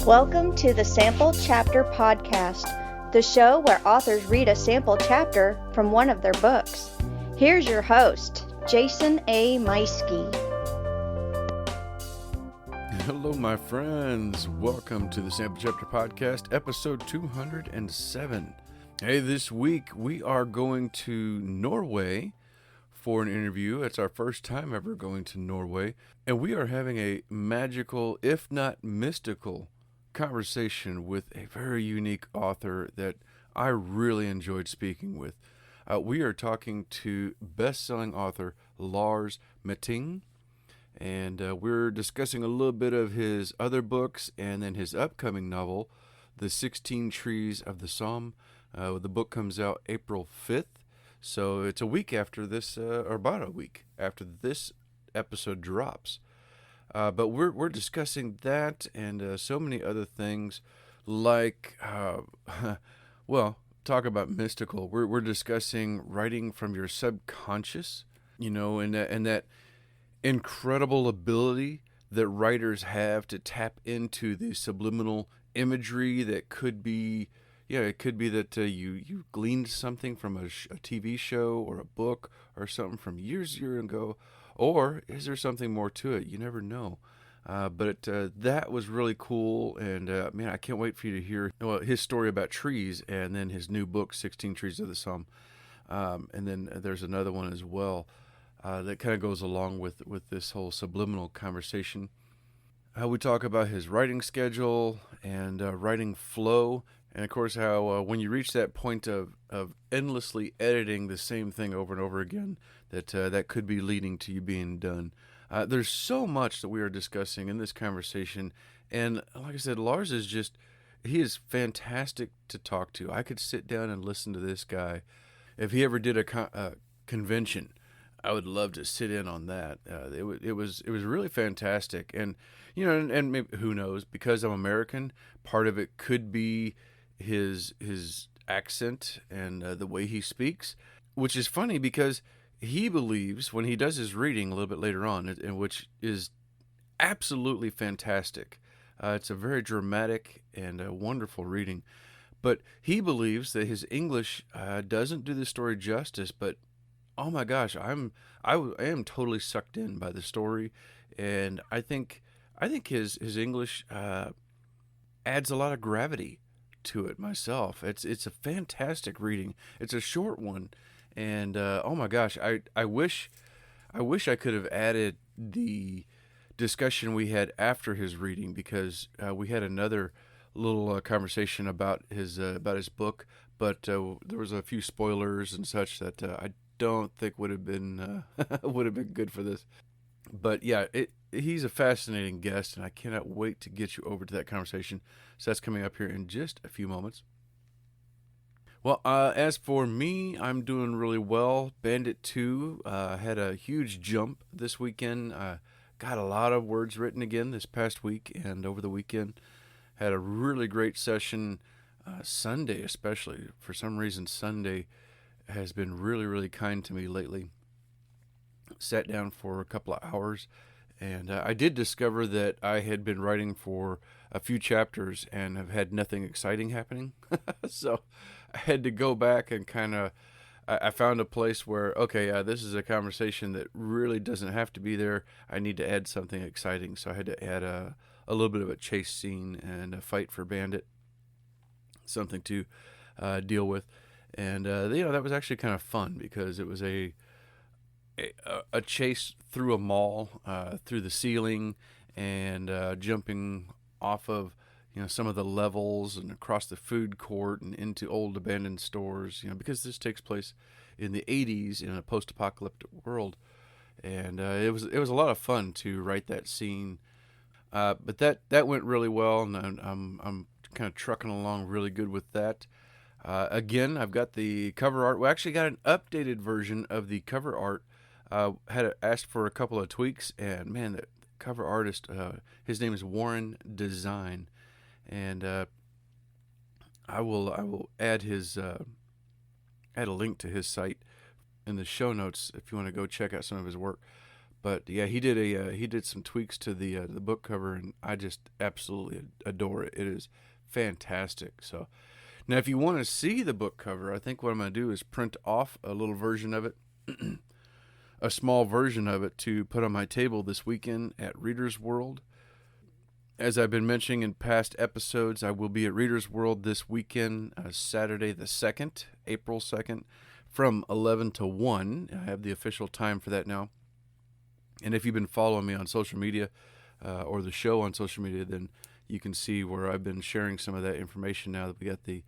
Welcome to the Sample Chapter Podcast, the show where authors read a sample chapter from one of their books. Here's your host, Jason A. Meiske. Hello, my friends. Welcome to the Sample Chapter Podcast, episode 207. Hey, this week we are going to Norway for an interview. It's our first time ever going to Norway, and we are having a magical, if not mystical, conversation with a very unique author that I really enjoyed speaking with. We are talking to best-selling author Lars Mytting, and we're discussing a little bit of his other books and then his upcoming novel, The 16 Trees of the Somme. The book comes out April 5th, so it's a week after this, or about a week after this episode drops. But we're discussing that and so many other things, like, well, talk about mystical. We're discussing writing from your subconscious, and that incredible ability that writers have to tap into the subliminal imagery that could be, it could be that you gleaned something from a TV show or a book or something from years ago. Or is there something more to it? You never know. But that was really cool. And, man, I can't wait for you to hear his story about trees and then his new book, 16 Trees of the Somme. And then there's another one as well that kind of goes along with this whole subliminal conversation. We talk about his writing schedule and writing flow. And, of course, how when you reach that point of endlessly editing the same thing over and over again, that could be leading to you being done. There's so much that we are discussing in this conversation. And like I said, Lars he is fantastic to talk to. I could sit down and listen to this guy. If he ever did a convention, I would love to sit in on that. It was really fantastic. And, and maybe, who knows, because I'm American, part of it could be his accent and the way he speaks, which is funny because he believes, when he does his reading a little bit later on, and which is absolutely fantastic. It's a very dramatic and a wonderful reading, but he believes that his English doesn't do the story justice. But oh my gosh, I am totally sucked in by the story, and I think his English adds a lot of gravity to it myself. It's a fantastic reading. It's a short one, and oh my gosh, I wish I could have added the discussion we had after his reading, because we had another little conversation about his book, but there was a few spoilers and such that I don't think would have been good for this. But yeah, he's a fascinating guest, and I cannot wait to get you over to that conversation. So that's coming up here in just a few moments. Well, as for me, I'm doing really well. Bandit 2 had a huge jump this weekend. Got a lot of words written again this past week and over the weekend. Had a really great session Sunday, especially. For some reason, Sunday has been really, really kind to me lately. Sat down for a couple of hours, and I did discover that I had been writing for a few chapters and have had nothing exciting happening. So I had to go back and I found a place where, okay, this is a conversation that really doesn't have to be there. I need to add something exciting. So I had to add a little bit of a chase scene and a fight for Bandit, something to deal with. And, that was actually kind of fun, because it was a chase through a mall, through the ceiling, and jumping off of some of the levels and across the food court and into old abandoned stores, because this takes place in the 80s in a post-apocalyptic world. And it was a lot of fun to write that scene. But that went really well, and I'm kind of trucking along really good with that. Again, I've got the cover art. We actually got an updated version of the cover art. Had asked for a couple of tweaks, and man, the cover artist, his name is Warren Design, and I will add add a link to his site in the show notes if you want to go check out some of his work. But yeah, he did some tweaks to the book cover, and I just absolutely adore it. It is fantastic. So now, if you want to see the book cover, I think what I'm going to do is print off a little version of it, a small version of it, to put on my table this weekend at Reader's World. As I've been mentioning in past episodes, I will be at Reader's World this weekend, Saturday the 2nd, April 2nd, from 11 to 1. I have the official time for that now. And if you've been following me on social media, or the show on social media, then you can see where I've been sharing some of that information now that we got the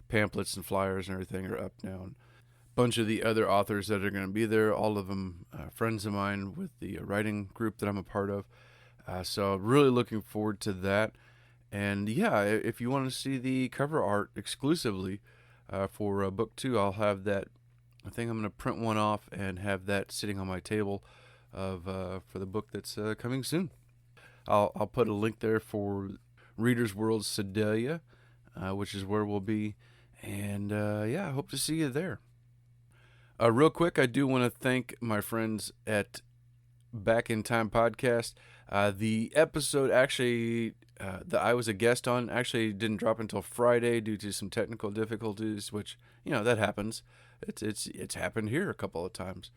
pamphlets and flyers and everything are up now. And a bunch of the other authors that are going to be there, all of them friends of mine with the writing group that I'm a part of. So really looking forward to that. And yeah, if you want to see the cover art exclusively for book 2, I'll have that. I think I'm going to print one off and have that sitting on my table for the book that's coming soon. I'll put a link there for Reader's World Sedalia, which is where we'll be. And yeah, I hope to see you there. Real quick, I do want to thank my friends at Back in Time Podcast. The episode actually that I was a guest on actually didn't drop until Friday due to some technical difficulties, which, that happens. It's happened here a couple of times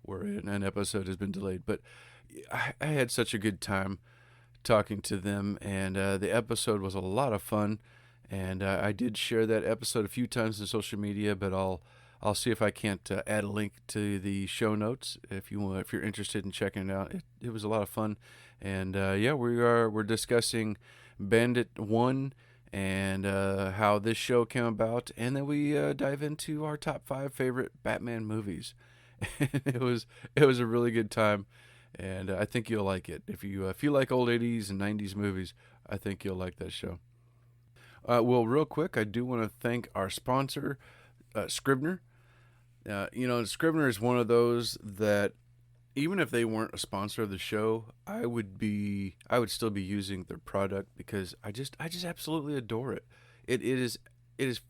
where an episode has been delayed. But I had such a good time talking to them, and the episode was a lot of fun. And I did share that episode a few times in social media, but I'll see if I can't add a link to the show notes if you're interested in checking it out. It was a lot of fun, and yeah, we're discussing Bandit 1 and how this show came about, and then we dive into our top 5 favorite Batman movies. It was a really good time, and I think you'll like it. If you like old 80s and 90s movies, I think you'll like that show. Well, real quick, I do want to thank our sponsor, Scrivener. Scrivener is one of those that, even if they weren't a sponsor of the show, I would still be using their product because I just absolutely adore it. It is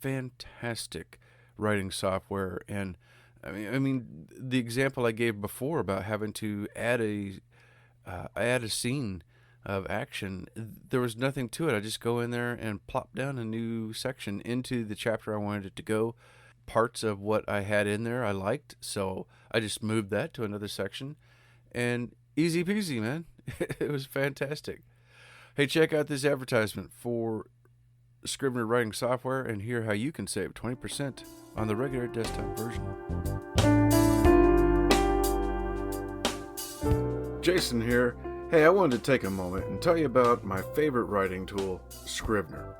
fantastic writing software. And I mean the example I gave before about having to add a scene of action, there was nothing to it. I just go in there and plop down a new section into the chapter I wanted it to go. Parts of what I had in there I liked, so I just moved that to another section, and easy peasy, man. It was fantastic. Hey, check out this advertisement for Scrivener writing software and hear how you can save 20% on the regular desktop version. Jason here. Hey, I wanted to take a moment and tell you about my favorite writing tool, Scrivener.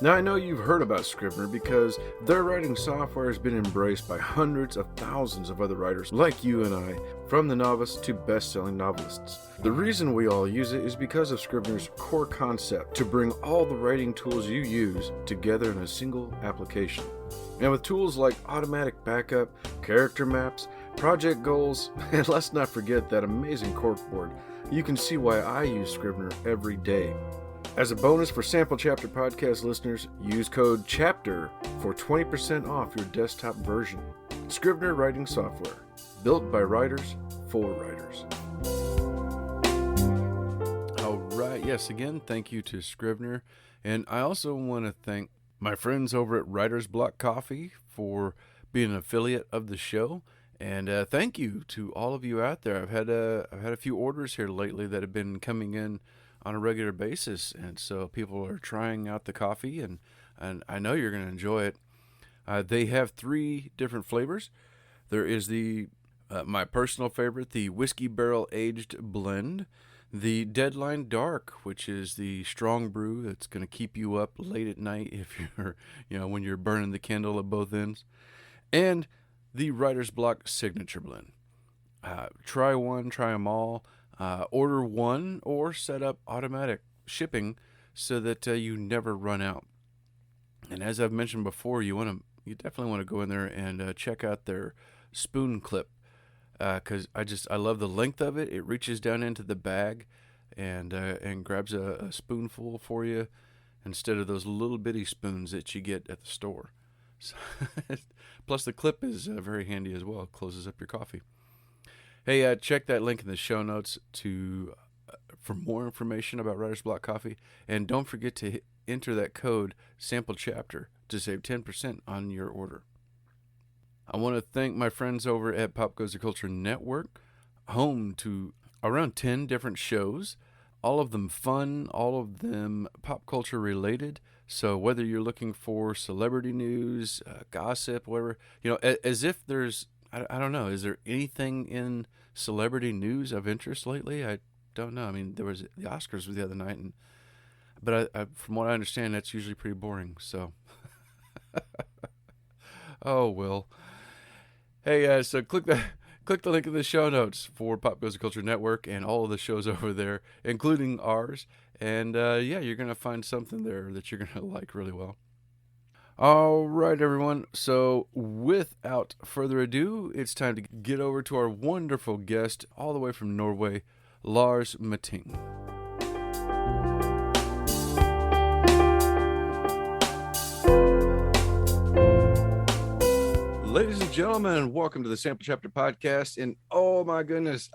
Now, I know you've heard about Scrivener because their writing software has been embraced by hundreds of thousands of other writers like you and I, from the novice to best-selling novelists. The reason we all use it is because of Scrivener's core concept to bring all the writing tools you use together in a single application. And with tools like automatic backup, character maps, project goals, and let's not forget that amazing corkboard, you can see why I use Scrivener every day. As a bonus for Sample Chapter Podcast listeners, use code CHAPTER for 20% off your desktop version. Scrivener writing software, built by writers for writers. All right, yes, again, thank you to Scrivener. And I also want to thank my friends over at Writer's Block Coffee for being an affiliate of the show. And thank you to all of you out there. I've had a few orders here lately that have been coming in on a regular basis, and so people are trying out the coffee, and I know you're going to enjoy it. They have 3 different flavors. There is the my personal favorite, the whiskey barrel aged blend, the Deadline Dark, which is the strong brew that's going to keep you up late at night if you're when you're burning the candle at both ends, and the Writer's Block Signature Blend. Try one, try them all. Order one or set up automatic shipping so that you never run out. And as I've mentioned before, you definitely want to go in there and check out their spoon clip, because I love the length of it. It reaches down into the bag and grabs a spoonful for you instead of those little bitty spoons that you get at the store. So plus the clip is very handy as well. It closes up your coffee. Hey, check that link in the show notes for more information about Writer's Block Coffee. And don't forget to enter that code sample chapter to save 10% on your order. I want to thank my friends over at Pop Goes the Culture Network, home to around 10 different shows, all of them fun, all of them pop culture related. So whether you're looking for celebrity news, gossip, whatever, as if there's, I don't know, is there anything in celebrity news of interest lately? I don't know. I mean, there was the Oscars the other night, but I, from what I understand, that's usually pretty boring. So, oh well. Hey, so click the link in the show notes for Pop Goes the Culture Network and all of the shows over there, including ours. And you're gonna find something there that you're gonna like really well. All right, everyone. So without further ado, it's time to get over to our wonderful guest all the way from Norway, Lars Mytting. Ladies and gentlemen, welcome to the Sample Chapter Podcast. And oh my goodness,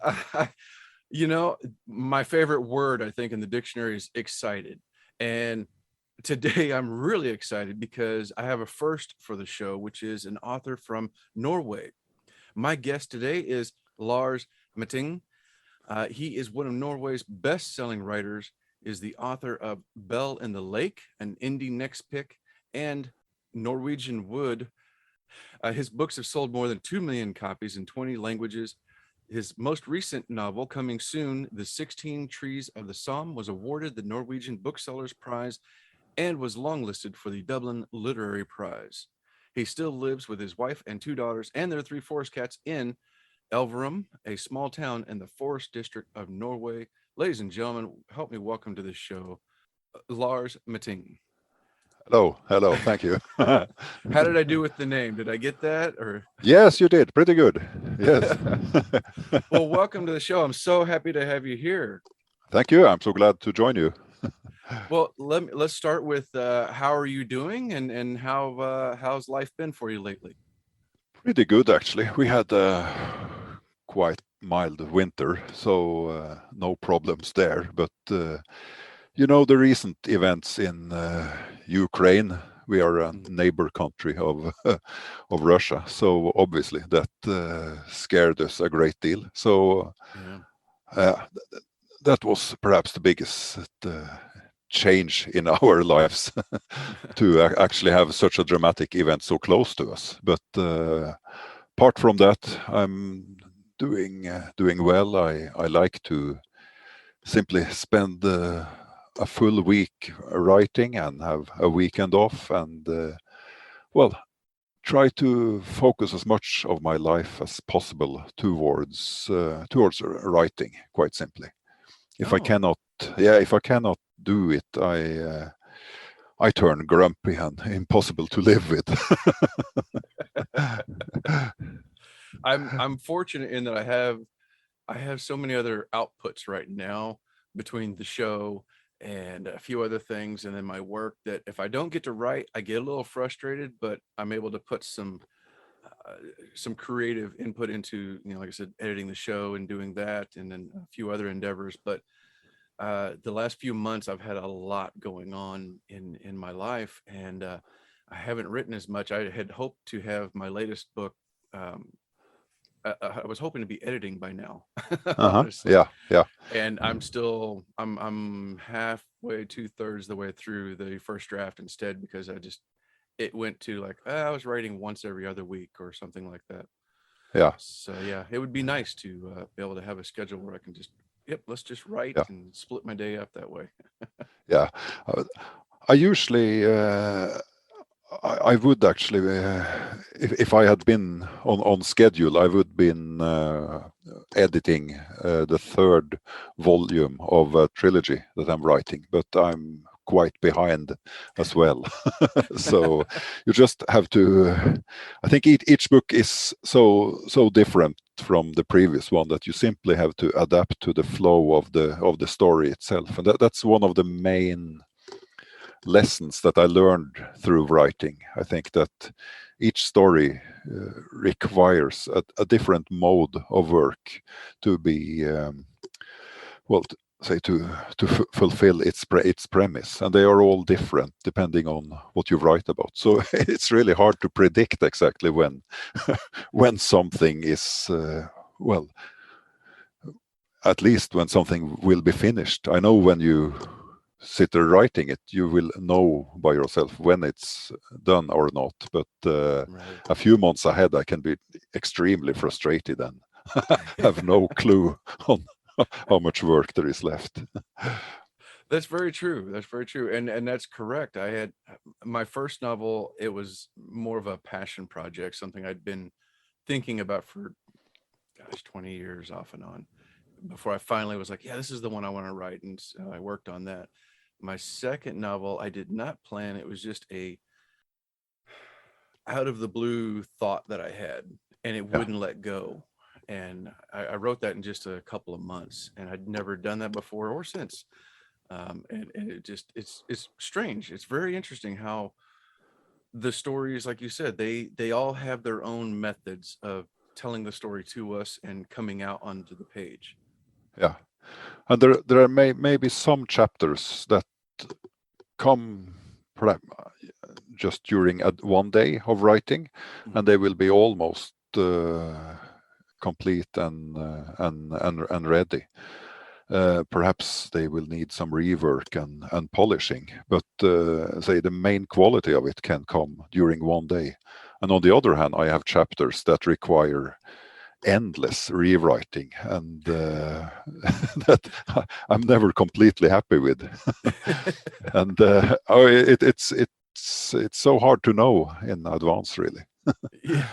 my favorite word, I think, in the dictionary is excited. And today I'm really excited because I have a first for the show, which is an author from Norway. My guest today is Lars Mytting. He is one of Norway's best-selling writers, is the author of Bell in the Lake, an indie next pick, and Norwegian Wood. His books have sold more than 2 million copies in 20 languages. His most recent novel, coming soon, The 16 Trees of the Somme, was awarded the Norwegian Booksellers Prize and was longlisted for the Dublin Literary Prize. He still lives with his wife and 2 daughters and their 3 forest cats in Elverum, a small town in the Forest District of Norway. Ladies and gentlemen, help me welcome to the show, Lars Mytting. Hello, thank you. How did I do with the name? Did I get that? Or Yes, you did. Pretty good. Yes. Well, welcome to the show. I'm so happy to have you here. Thank you. I'm so glad to join you. Well, let's start with how are you doing, and how's life been for you lately? Pretty good, actually. We had a quite mild winter, so no problems there. But the recent events in Ukraine, we are a neighbor country of Russia, so obviously that scared us a great deal. So that was perhaps the biggest change in our lives to actually have such a dramatic event so close to us. But apart from that, I'm doing well. I like to simply spend a full week writing and have a weekend off, and try to focus as much of my life as possible towards writing, quite simply. If I cannot do it, I turn grumpy and impossible to live with. I'm fortunate in that I have so many other outputs right now between the show and a few other things, and then my work, that if I don't get to write, I get a little frustrated, but I'm able to put some creative input into, like I said, editing the show and doing that, and then a few other endeavors. But the last few months I've had a lot going on in my life, and I haven't written as much. I had hoped to have my latest book. I was hoping to be editing by now. Yeah. And I'm halfway, 2/3 the way through the first draft instead, because it went to like, I was writing once every other week or something like that. Yeah. So it would be nice to be able to have a schedule where I can let's just write and split my day up that way. Yeah. I usually I would actually, if I had been on schedule, I would been editing the 3rd volume of a trilogy that I'm writing, but I'm quite behind as well. So you just have to. I think each book is so different from the previous one that you simply have to adapt to the flow of the story itself, and that's one of the main lessons that I learned through writing. I think that each story requires a different mode of work to be well say to fulfill its premise, and they are all different depending on what you write about. So it's really hard to predict exactly when when something is well, at least when something will be finished. I know when you sit there writing it, you will know by yourself when it's done or not. But Right. a few months ahead, I can be extremely frustrated and have no clue on how much work there is left. That's very true. That's very true. And that's correct. I had my first novel, it was more of a passion project, something I'd been thinking about for 20 years off and on before I finally was like, yeah, this is the one I want to write. And so I worked on that. My second novel, I did not plan. It was just a out of the blue thought that I had, and it Yeah, wouldn't let go. And I wrote that in just a couple of months, and I'd never done that before or since. And it just it's strange. It's very interesting how the stories, like you said, they all have their own methods of telling the story to us and coming out onto the page. yeah. And there are maybe some chapters that come perhaps just during one day of writing, and Mhm. they will be almost complete and ready. Perhaps they will need some rework and polishing, but say the main quality of it can come during one day. And on the other hand, I have chapters that require endless rewriting, and that I'm never completely happy with. And it's so hard to know in advance, really. Yeah.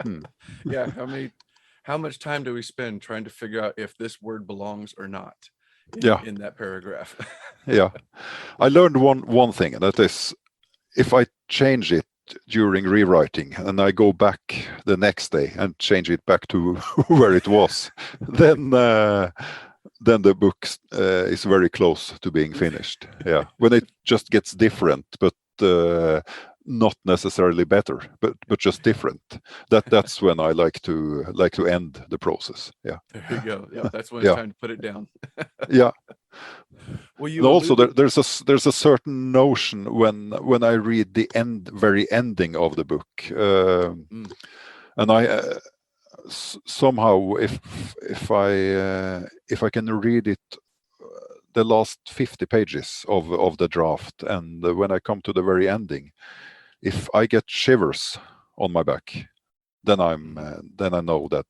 Hmm. Yeah. How much time do we spend trying to figure out if this word belongs or not Yeah, in that paragraph? yeah. I learned one thing, and that is if I change it during rewriting and I go back the next day and change it back to where it was, then the book is very close to being finished. Yeah, when it just gets different, but not necessarily better, but just different. That's when I like to end the process. Yeah, There you go. Yep, that's when it's yeah, time to put it down. yeah. Well, And you also alluded. there's a certain notion when I read the very ending of the book, Mm, and I somehow if I can read it the last 50 pages of the draft, and when I come to the very ending, if I get shivers on my back, mhm. then I know that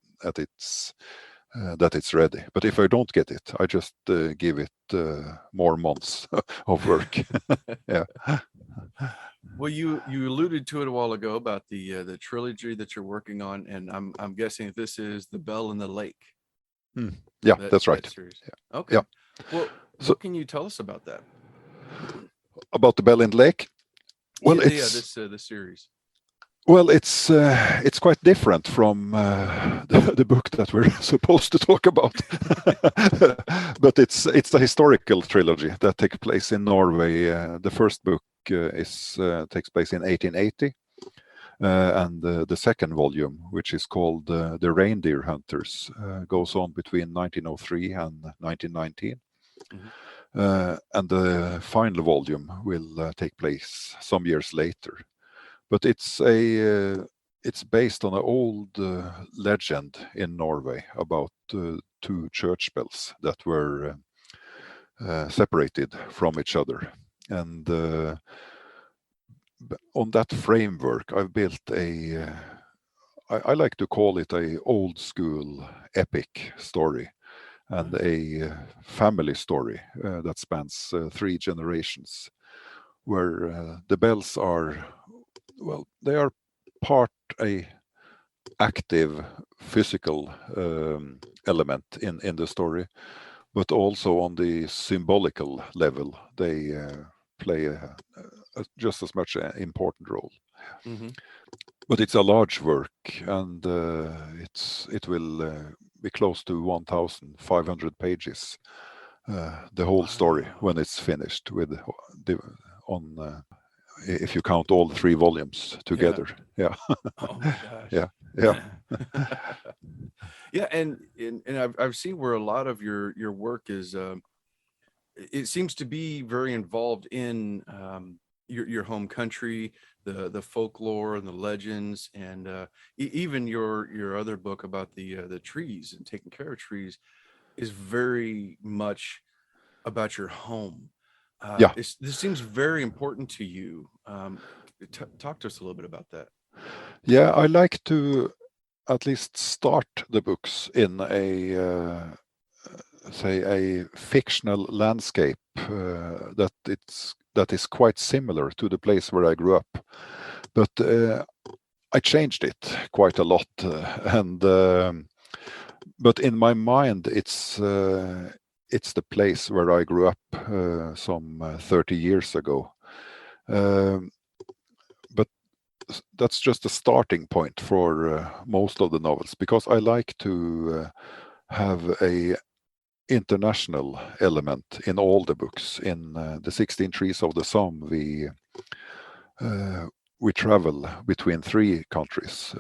it's ready. But if I don't get it, I just give it more months of work. Yeah, Well, you alluded to it a while ago about the trilogy that you're working on, and I'm guessing this is The Bell in the Lake, Hmm. Yeah, that's that right. series. Yeah. Okay. Well, So what can you tell us about that? about the Bell in the Lake, well, Yeah, this series. it's quite different from the book that we're supposed to talk about. But it's a historical trilogy that takes place in Norway. The first book is takes place in 1880, and the second volume, which is called The Reindeer Hunters, goes on between 1903 and 1919. Mhm. And the final volume will take place some years later. But it's based on an old legend in Norway about two church bells that were separated from each other. And on that framework, I've built I like to call it a old school epic story and Nice. a family story that spans three generations, where the bells are, well, they are part a active physical element in the story, but also on the symbolical level, they play just as much an important role. Hmm. But it's a large work, and it will be close to 1,500 pages. The whole story Wow. when it's finished with on if you count all 3 volumes together. Yeah. Oh my gosh. Yeah. Yeah. Yeah, and I've seen where a lot of your work is. It seems to be very involved in your home country, the folklore and the legends, and even your other book about the trees and taking care of trees is very much about your home. Yeah. This seems very important to you. Talk to us a little bit about that. Yeah. I like to at least start the books in a say a fictional landscape that is quite similar to the place where I grew up, but I changed it quite a lot, and but in my mind it's the place where I grew up some 30 years ago. Um, but that's just a starting point for most of the novels, because I like to have a international element in all the books. In the 16 Trees of the Somme, we travel between 3 countries,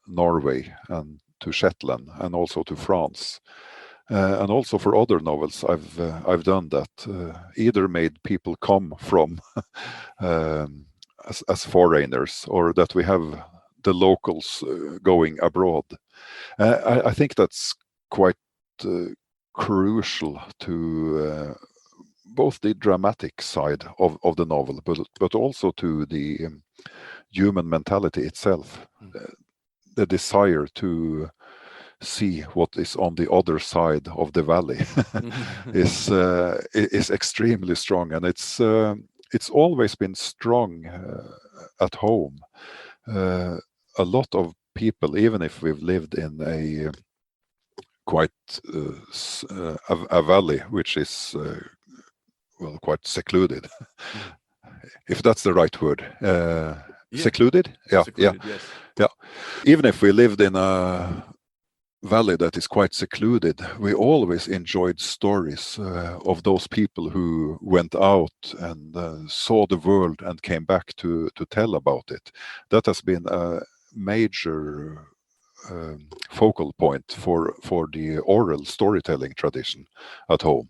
Norway and to Shetland, and also to France. And also for other novels, I've done that. Either made people come from as foreigners, or that we have the locals going abroad. I think that's quite crucial to both the dramatic side of the novel, but also to the human mentality itself. The desire to see what is on the other side of the valley is extremely strong, and it's always been strong at home. A lot of people, even if we've lived in a quite a valley which is well, quite secluded, if that's the right word. Secluded? Secluded, yes. Yeah. Even if we lived in a valley that is quite secluded, we always enjoyed stories of those people who went out and saw the world and came back to tell about it. That has been a major focal point for the oral storytelling tradition at home.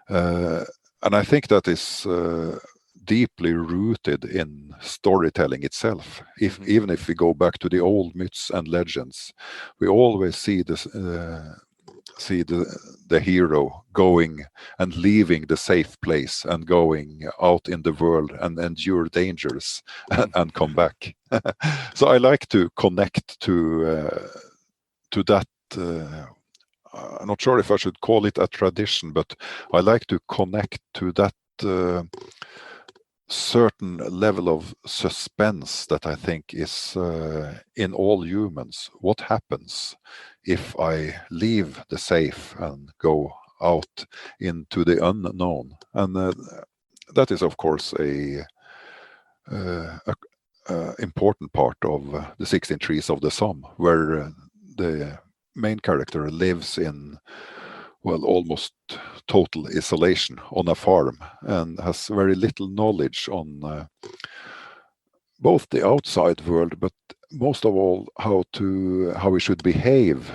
And I think that is deeply rooted in storytelling itself. Even if we go back to the old myths and legends, we always see this, see the hero going and leaving the safe place and going out in the world and endure dangers and come back. So I like to connect to that. I'm not sure if I should call it a tradition, but I like to connect to that certain level of suspense that I think is in all humans. What happens if I leave the safe and go out into the unknown? And that is, of course, a important part of the 16 Trees of the Somme, where the main character lives in, well, almost total isolation on a farm and has very little knowledge on both the outside world, but most of all how he should behave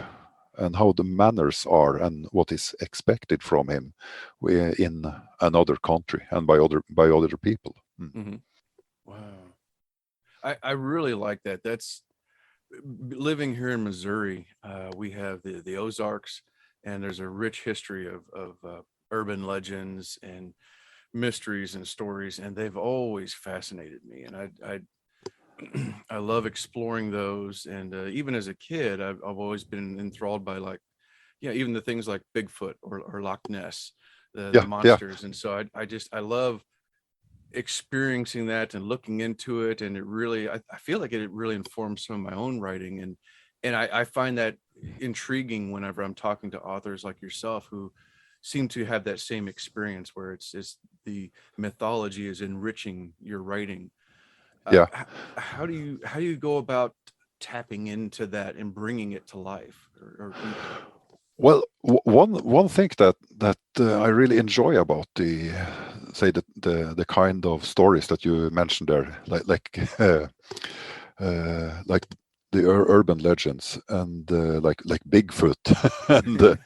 and how the manners are and what is expected from him in another country and by other people. Mm-hmm. Wow, I really like that. That's living here in Missouri. We have the Ozarks, and there's a rich history of urban legends and mysteries and stories, and they've always fascinated me. And I I love exploring those. And even as a kid, I've always been enthralled by, like, yeah, even the things like Bigfoot or Loch Ness, the Yeah. monsters. And so I love experiencing that and looking into it. And it really, I feel like it really informs some of my own writing. And I find that intriguing whenever I'm talking to authors like yourself who seem to have that same experience, where it's the mythology is enriching your writing. Yeah. How do you go about tapping into that and bringing it to life? Well, one thing that I really enjoy about say the kind of stories that you mentioned there, like the urban legends and like Bigfoot. And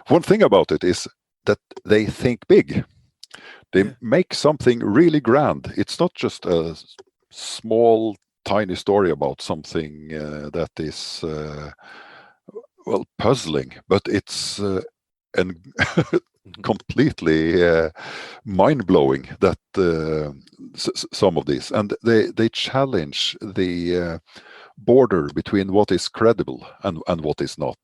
one thing about it is that they think big. They make something really grand. It's not just a small, tiny story about something that is puzzling, but it's and completely mind-blowing that some of these, and they challenge the border between what is credible and what is not.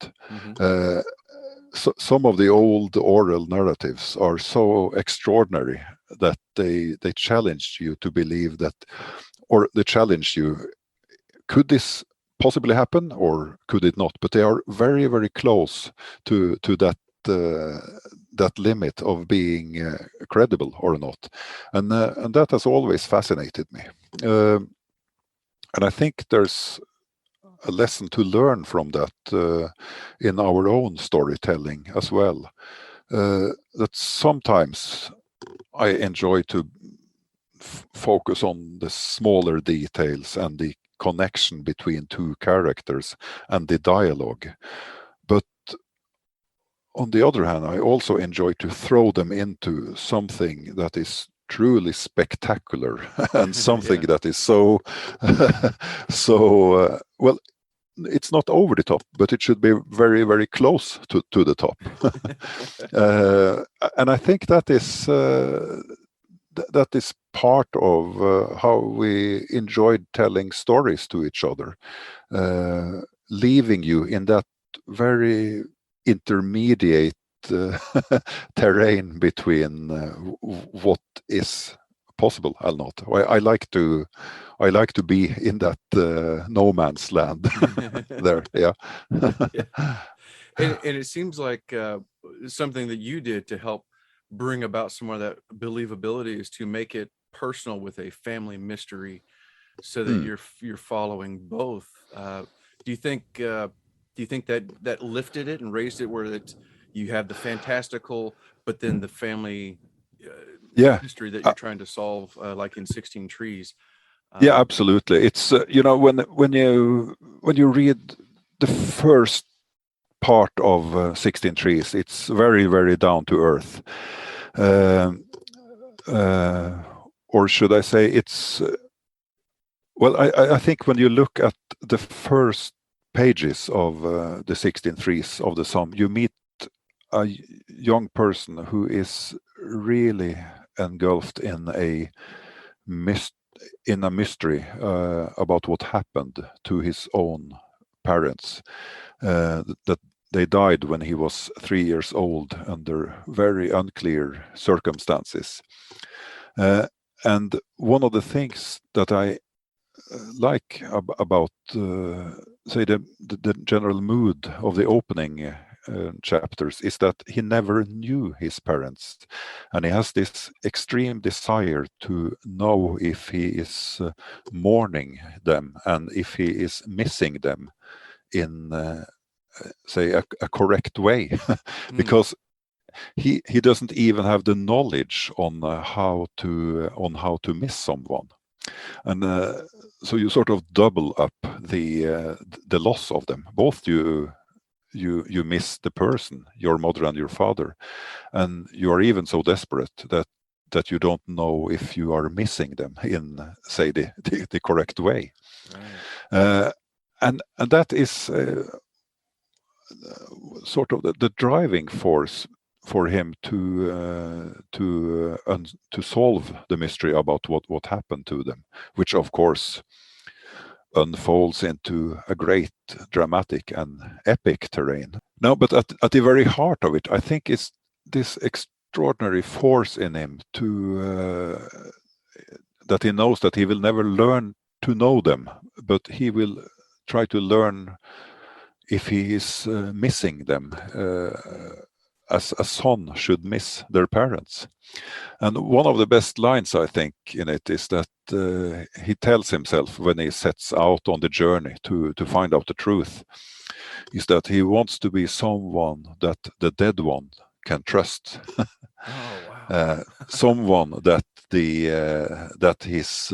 So some of the old oral narratives are so extraordinary that they challenge you to believe that, or they challenge you, could this possibly happen or could it not? But they are very, very close to that limit of being credible or not, and that has always fascinated me. And I think there's a lesson to learn from that in our own storytelling as well. That sometimes I enjoy to focus on the smaller details and the connection between two characters and the dialogue. But on the other hand, I also enjoy to throw them into something that is truly spectacular and something that is so well, it's not over the top, but it should be very, very close to the top. And I think that is part of how we enjoyed telling stories to each other, leaving you in that very intermediate terrain between what is possible and not. I like to be in that no man's land there. Yeah. And it seems like something that you did to help bring about some of that believability is to make it personal with a family mystery, so that you're following both. Do you think that lifted it and raised it, where you have the fantastical, but then the family mystery that you're trying to solve, like in 16 Trees? Yeah, absolutely. It's when you read the first part of 16 Trees, it's very, very down to earth. Or should I say it's I think when you look at the first pages of the 16 Trees of the Somme, you meet a young person who is really engulfed in a mystery about what happened to his own parents, that they died when he was 3 years old under very unclear circumstances. And one of the things that I like about say the general mood of the opening chapters is that he never knew his parents, and he has this extreme desire to know if he is mourning them and if he is missing them in say a correct way. Because he doesn't even have the knowledge on how to miss someone. And so you sort of double up the loss of them. Both you miss the person, your mother and your father, and you are even so desperate that you don't know if you are missing them in, say, the correct way. Right. And that is sort of the driving force for him to solve the mystery about what happened to them, which of course unfolds into a great dramatic and epic terrain. No, but at the very heart of it, I think it's this extraordinary force in him to that he knows that he will never learn to know them, but he will try to learn if he is missing them, as a son should miss their parents. And one of the best lines, I think, in it is that he tells himself when he sets out on the journey to find out the truth, is that he wants to be someone that the dead one can trust. Oh, wow. Someone that that his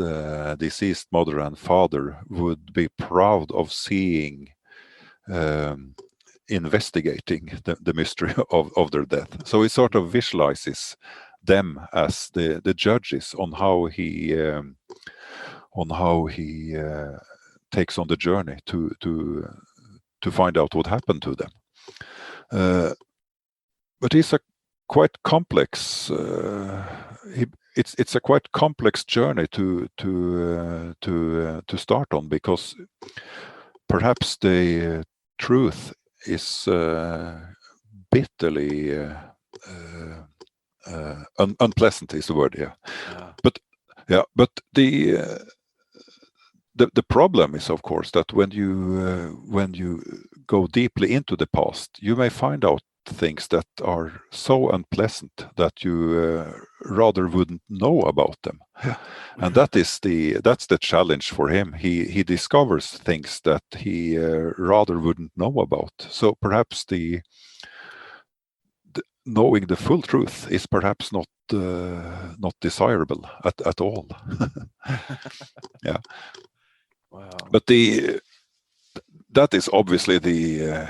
deceased mother and father would be proud of seeing, investigating the mystery of their death. So he sort of visualizes them as the judges on how he takes on the journey to find out what happened to them. But it's a quite complex. It's a quite complex journey to start on, because perhaps the truth is bitterly unpleasant is the word. Yeah, but the problem is, of course, that when you go deeply into the past, you may find out things that are so unpleasant that you rather wouldn't know about them. And that's the challenge for him. He discovers things that he rather wouldn't know about. So perhaps the knowing the full truth is perhaps not desirable at all. Yeah. Wow. But that is obviously the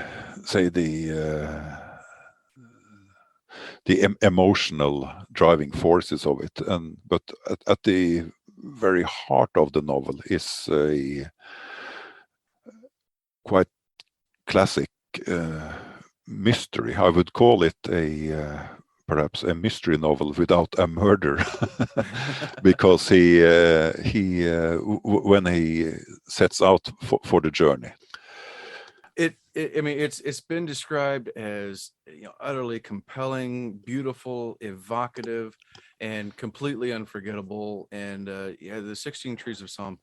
emotional driving forces of it, but at the very heart of the novel is a quite classic mystery. I would call it perhaps a mystery novel without a murder, because when he sets out for the journey. I mean, it's been described as, utterly compelling, beautiful, evocative, and completely unforgettable. And the 16 Trees of Somme.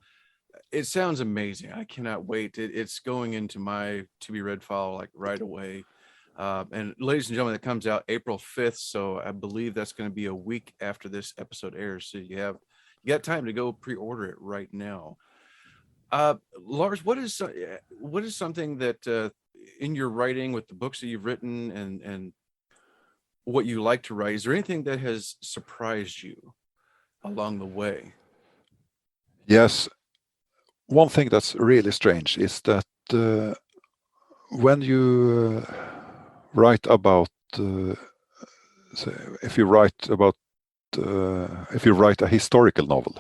It sounds amazing. I cannot wait. It's going into my to be read file like right away. And ladies and gentlemen, it comes out April 5th, so I believe that's going to be a week after this episode airs. So you got time to go pre-order it right now. Lars, what is something that in your writing, with the books that you've written and what you like to write, is there anything that has surprised you along the way? Yes, one thing that's really strange is that when you write about, if you write a historical novel,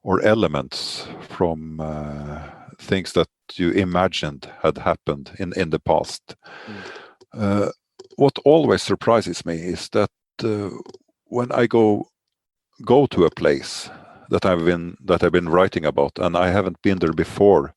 or elements from things that you imagined had happened in the past. What always surprises me is that when I go to a place that I've been writing about, and I haven't been there before,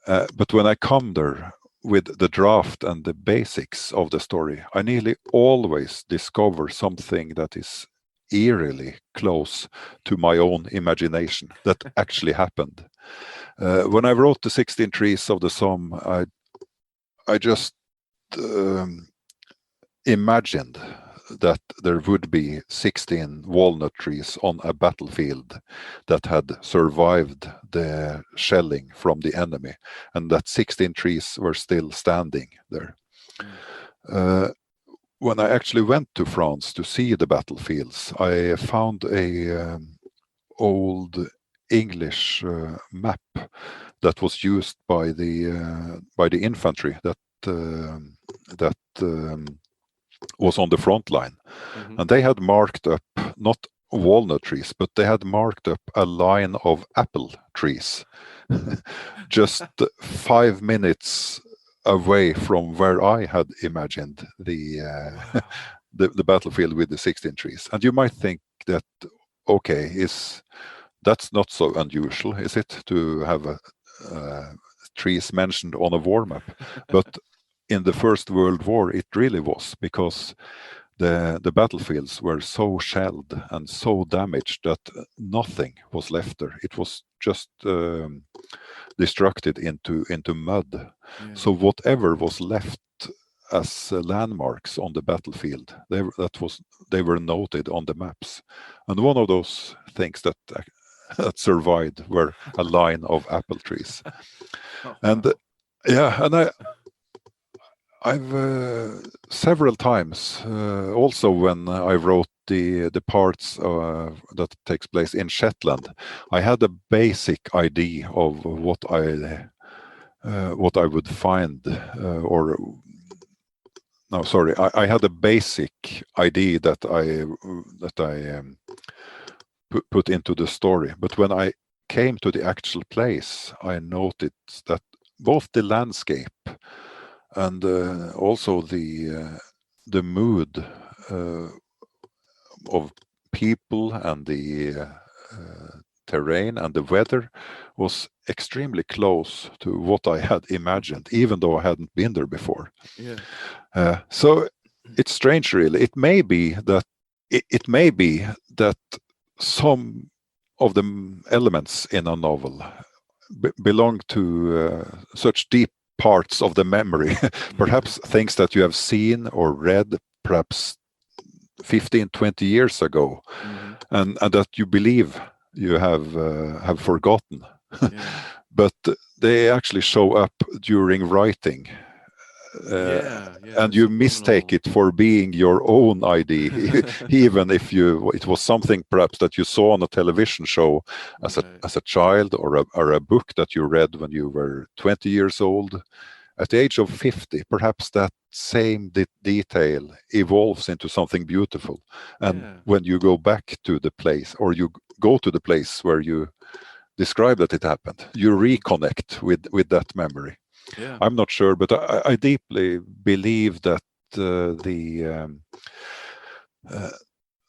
but when I come there with the draft and the basics of the story, I nearly always discover something that is eerily close to my own imagination that actually happened. When I wrote the 16 Trees of the Somme, I just imagined that there would be 16 walnut trees on a battlefield that had survived the shelling from the enemy, and that 16 trees were still standing there. When I actually went to France to see the battlefields, I found a old English map that was used by the infantry that was on the front line. And they had marked up not walnut trees, but they had marked up a line of apple trees just 5 minutes away from where I had imagined the battlefield with the 16 trees. And you might think that, okay, that's not so unusual, is it, to have trees mentioned on a war map? But in the First World War, it really was, because the battlefields were so shelled and so damaged that nothing was left there. It was just destructed into mud. Yeah. So whatever was left as landmarks on the battlefield, they were noted on the maps. And one of those things that survived were a line of apple trees. And I've several times, also when I wrote the parts that takes place in Shetland, I had a basic idea of what I would find, or no, sorry, I had a basic idea that I put into the story. But when I came to the actual place, I noticed that both the landscape and also the mood of people and the terrain and the weather was extremely close to what I had imagined, even though I hadn't been there before. Yeah. So it's strange, really. It may be that some of the elements in a novel belong to such deep parts of the memory, perhaps things that you have seen or read, perhaps 15, 20 years ago, and that you believe you have forgotten. Yeah. But they actually show up during writing. Yeah. And you mistake it for being your own idea, even if it was something perhaps that you saw on a television show as a child, or a book that you read when you were 20 years old. At the age of 50, perhaps that same detail evolves into something beautiful. And when you go back to the place, or you go to the place where you describe that it happened, you reconnect with that memory. Yeah. I'm not sure, but I deeply believe that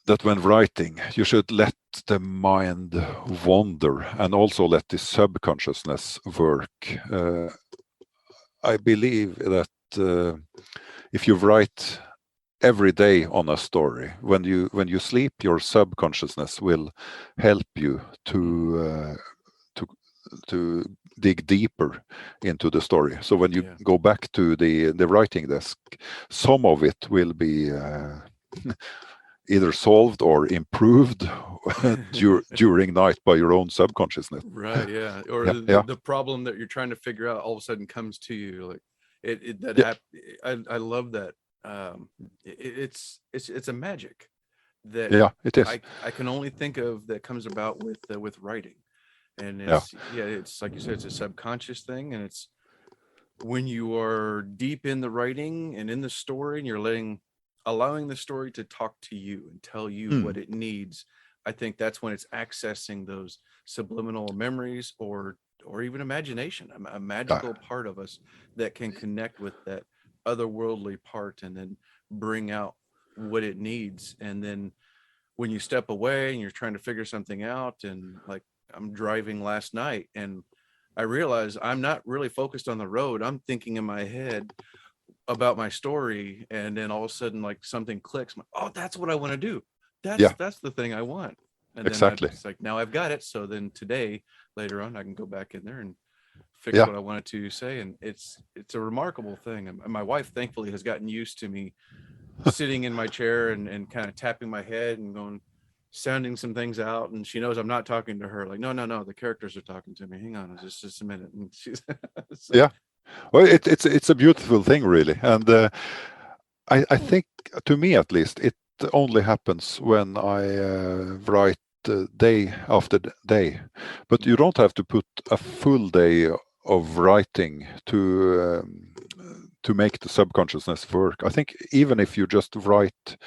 that when writing, you should let the mind wander and also let the subconsciousness work. I believe that if you write every day on a story, when you sleep, your subconsciousness will help you to dig deeper into the story. So when you go back to the writing desk, some of it will be either solved or improved during night by your own subconsciousness. Right. Yeah. Or the problem that you're trying to figure out all of a sudden comes to you. Like I love that. It's a magic that it is. I can only think of that comes about with writing. And it's like you said, it's a subconscious thing, and it's when you are deep in the writing and in the story, and you're allowing the story to talk to you and tell you what it needs. I think that's when it's accessing those subliminal memories or even imagination, a magical part of us that can connect with that otherworldly part and then bring out what it needs. And then when you step away and you're trying to figure something out, and like I'm driving last night and I realize I'm not really focused on the road. I'm thinking in my head about my story, and then all of a sudden like something clicks. I'm like, oh, that's what I want to do. That's the thing I want. And exactly. Then it's like, now I've got it. So then today, later on, I can go back in there and fix what I wanted to say. And it's a remarkable thing. And my wife thankfully has gotten used to me sitting in my chair and kind of tapping my head and sounding some things out, and she knows I'm not talking to her. Like, no, the characters are talking to me. Hang on, just a minute. And she's well, it's a beautiful thing, really. And I think, to me at least, it only happens when I write day after day. But you don't have to put a full day of writing to make the subconsciousness work. I think even if you just write,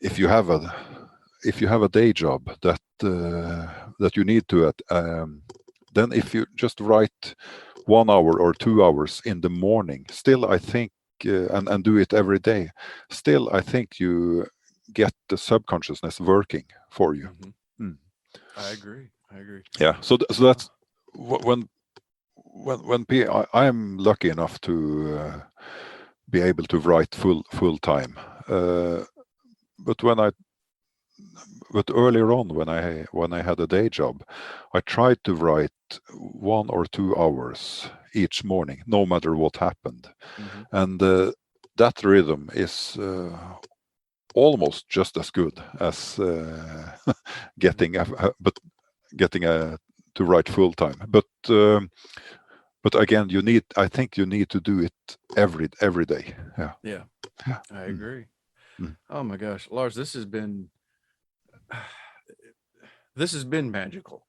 if you have a day job that you need to then if you just write 1 hour or 2 hours in the morning, still I think and do it every day, still I think you get the subconsciousness working for you. I agree. Yeah. So that's when I'm lucky enough to be able to write full time. But earlier on, when I had a day job, I tried to write 1 or 2 hours each morning, no matter what happened. And that rhythm is almost just as good as getting to write full time. But But again, I think you need to do it every day. Yeah. Yeah, Yeah. I Mm. agree. Mm. Oh my gosh, Lars, this has been magical.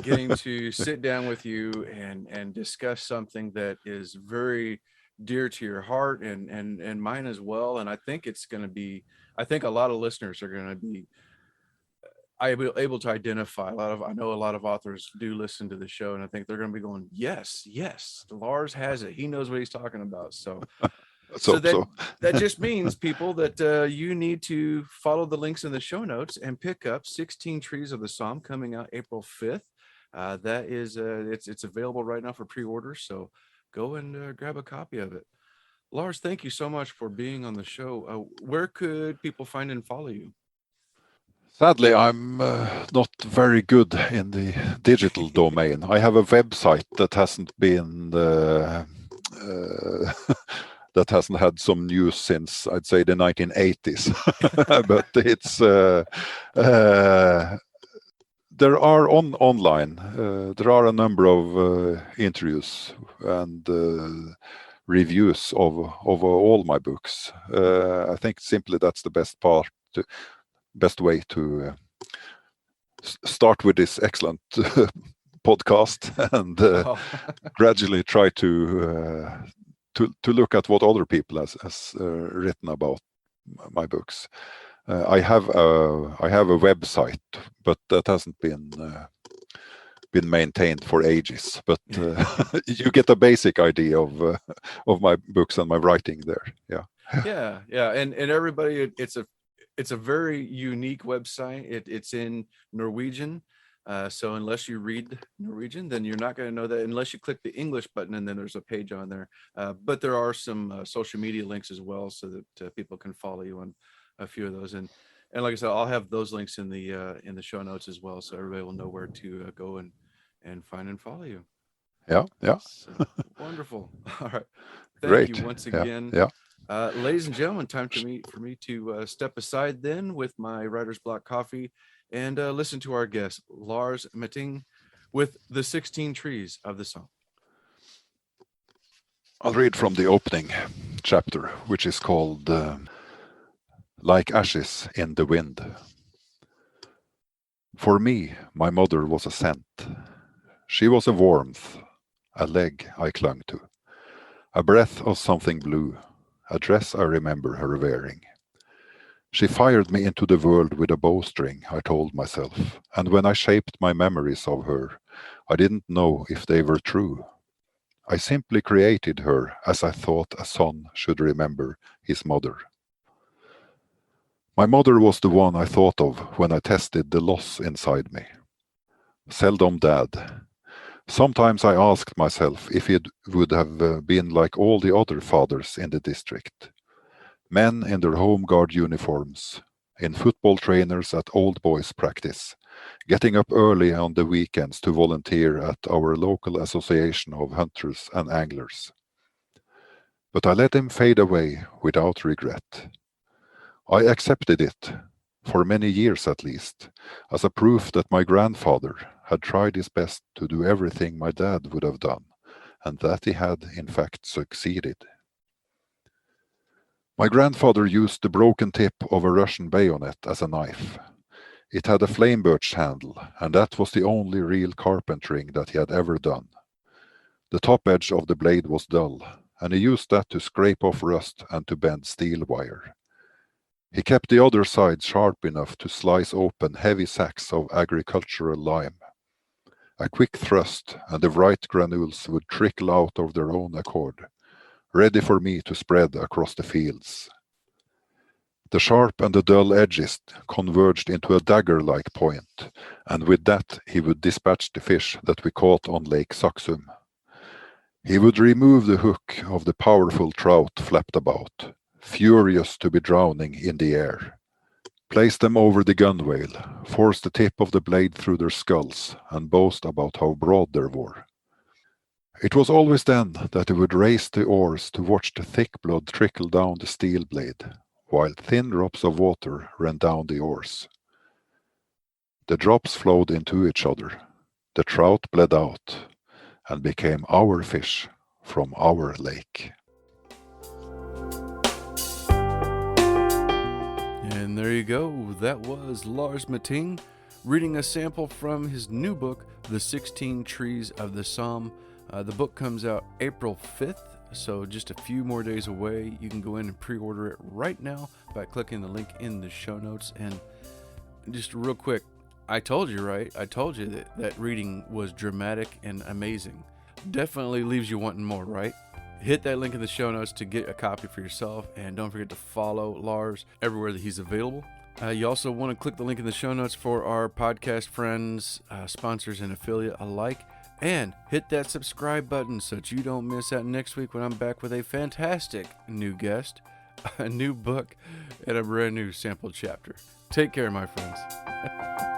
Getting to sit down with you and discuss something that is very dear to your heart and mine as well. And I think it's going to be, I think a lot of listeners are going to be able to identify I know a lot of authors do listen to the show, and I think they're going to be going, yes, Lars has it. He knows what he's talking about. Let's So hope that so. that just means, people, that you need to follow the links in the show notes and pick up 16 Trees of the Somme, coming out April 5th. That is it's available right now for pre-order, so go and grab a copy of it. Lars, thank you so much for being on the show. Where could people find and follow you? Sadly, I'm not very good in the digital domain. I have a website that hasn't been that hasn't had some news since, I'd say, the 1980s. But it's there are online. There are a number of interviews and reviews of all my books. I think simply that's the best way to start with this excellent podcast and Oh. gradually try to look at what other people has written about my books. I have a website, but that hasn't been maintained for ages. But you get a basic idea of my books and my writing there. Yeah. Yeah, and everybody, it's a very unique website. It's in Norwegian. So unless you read Norwegian, then you're not going to know that, unless you click the English button, and then there's a page on there. But there are some social media links as well, so that people can follow you on a few of those. And like I said, I'll have those links in the show notes as well, so everybody will know where to go and find and follow you. Yeah. So, wonderful. All right. Thank you Great. once Yeah. again. Yeah. Ladies and gentlemen, time for me to step aside then with my writer's block coffee and listen to our guest, Lars Mytting, with the 16 Trees of the Somme. I'll read from the opening chapter, which is called Like Ashes in the Wind. For me, my mother was a scent. She was a warmth, a leg I clung to, a breath of something blue, a dress I remember her wearing. She fired me into the world with a bowstring, I told myself, and when I shaped my memories of her, I didn't know if they were true. I simply created her as I thought a son should remember his mother. My mother was the one I thought of when I tested the loss inside me. Seldom Dad. Sometimes I asked myself if it would have been like all the other fathers in the district. Men in their home guard uniforms, in football trainers at old boys practice, getting up early on the weekends to volunteer at our local association of hunters and anglers. But I let him fade away without regret. I accepted it, for many years at least, as a proof that my grandfather had tried his best to do everything my dad would have done, and that he had in fact succeeded. My grandfather used the broken tip of a Russian bayonet as a knife. It had a flame birch handle, and that was the only real carpentering that he had ever done. The top edge of the blade was dull, and he used that to scrape off rust and to bend steel wire. He kept the other side sharp enough to slice open heavy sacks of agricultural lime. A quick thrust, and the right granules would trickle out of their own accord, ready for me to spread across the fields. The sharp and the dull edges converged into a dagger-like point, and with that he would dispatch the fish that we caught on Lake Saxum. He would remove the hook of the powerful trout flapped about, furious to be drowning in the air. Place them over the gunwale, force the tip of the blade through their skulls, and boast about how broad they were. It was always then that he would raise the oars to watch the thick blood trickle down the steel blade, while thin drops of water ran down the oars. The drops flowed into each other. The trout bled out, and became our fish from our lake. And there you go. That was Lars Mytting reading a sample from his new book, The 16 Trees of the Somme. The book comes out April 5th, so just a few more days away. You can go in and pre-order it right now by clicking the link in the show notes. And just real quick, I told you, right? I told you that reading was dramatic and amazing. Definitely leaves you wanting more, right? Hit that link in the show notes to get a copy for yourself, and don't forget to follow Lars everywhere that he's available. You also want to click the link in the show notes for our podcast friends, sponsors, and affiliate alike, and hit that subscribe button so that you don't miss out next week when I'm back with a fantastic new guest, a new book, and a brand new sample chapter. Take care, my friends.